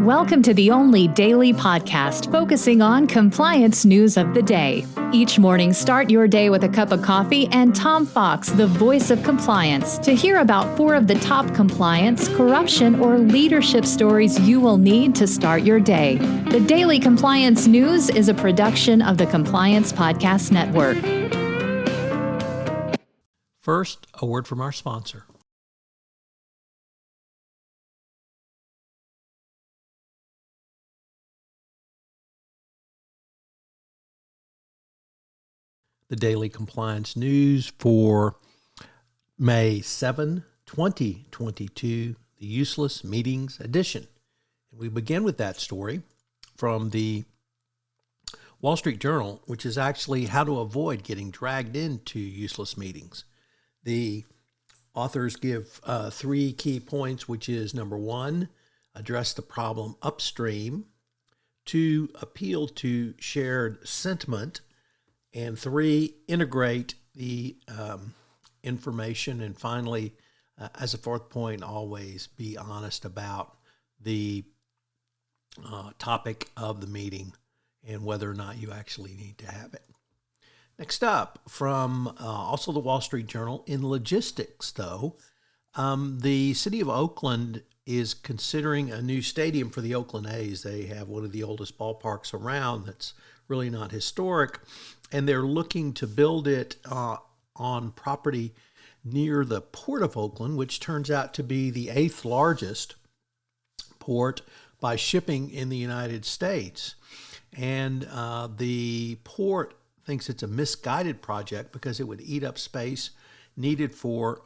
Welcome to the only daily podcast focusing on compliance news of the day. Each morning, start your day with a cup of coffee and Tom Fox, the voice of compliance, to hear about 4 of the top compliance, corruption, or leadership stories you will need to start your day. The Daily Compliance News is a production of the Compliance Podcast Network. First, a word from our sponsor. The Daily Compliance News for May 7, 2022, the Useless Meetings Edition. And we begin with that story from the Wall Street Journal, which is actually how to avoid getting dragged into useless meetings. The authors give 3 key points, which is number 1, address the problem upstream, 2, appeal to shared sentiment, and 3, integrate the information. And finally, as a 4th point, always be honest about the topic of the meeting and whether or not you actually need to have it. Next up, from also the Wall Street Journal, in logistics, though, the city of Oakland is considering a new stadium for the Oakland A's. They have one of the oldest ballparks around that's really not historic, and they're looking to build it on property near the Port of Oakland, which turns out to be the 8th largest port by shipping in the United States. And the port thinks it's a misguided project because it would eat up space needed for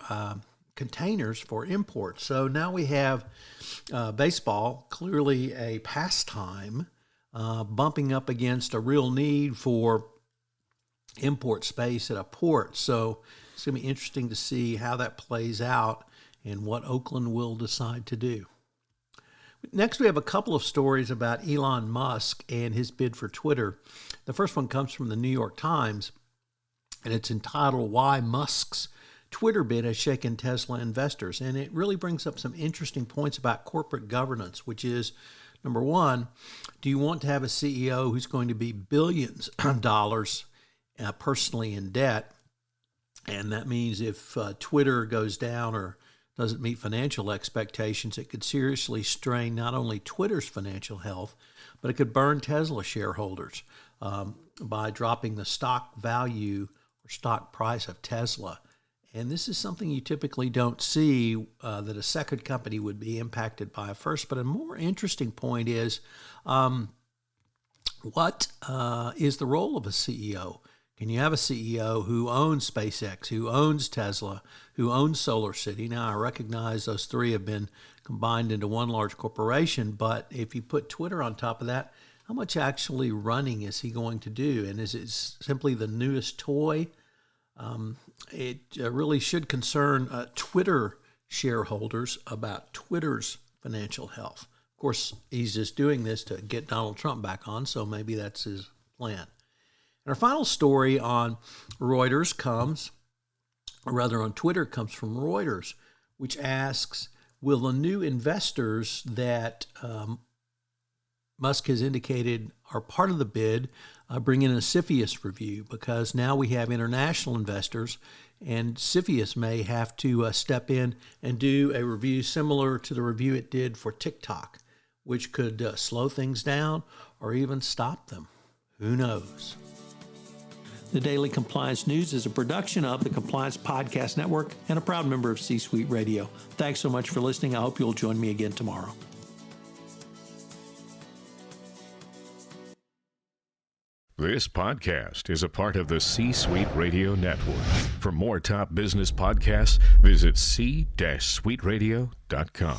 containers for import. So now we have baseball, clearly a pastime, bumping up against a real need for import space at a port. So it's going to be interesting to see how that plays out and what Oakland will decide to do. Next, we have a couple of stories about Elon Musk and his bid for Twitter. The first one comes from the New York Times, and it's entitled, Why Musk's Twitter Bid Has Shaken Tesla Investors. And it really brings up some interesting points about corporate governance, which is, number 1, do you want to have a CEO who's going to be billions of dollars personally in debt? And that means if Twitter goes down or doesn't meet financial expectations, it could seriously strain not only Twitter's financial health, but it could burn Tesla shareholders by dropping the stock value or stock price of Tesla. And this is something you typically don't see, that a second company would be impacted by a first. But a more interesting point is, what is the role of a CEO? Can you have a CEO who owns SpaceX, who owns Tesla, who owns SolarCity? Now, I recognize those 3 have been combined into one large corporation, but if you put Twitter on top of that, how much actually running is he going to do? And is it simply the newest toy? It really should concern Twitter shareholders about Twitter's financial health. Of course, he's just doing this to get Donald Trump back on, so maybe that's his plan. And our final story on Reuters comes, or rather on Twitter, comes from Reuters, which asks, will the new investors that Musk has indicated are part of the bid bring in a CFIUS review? Because now we have international investors, and CFIUS may have to step in and do a review similar to the review it did for TikTok, which could slow things down or even stop them. Who knows? The Daily Compliance News is a production of the Compliance Podcast Network and a proud member of C-Suite Radio. Thanks so much for listening. I hope you'll join me again tomorrow. This podcast is a part of the C-Suite Radio Network. For more top business podcasts, visit c-suiteradio.com.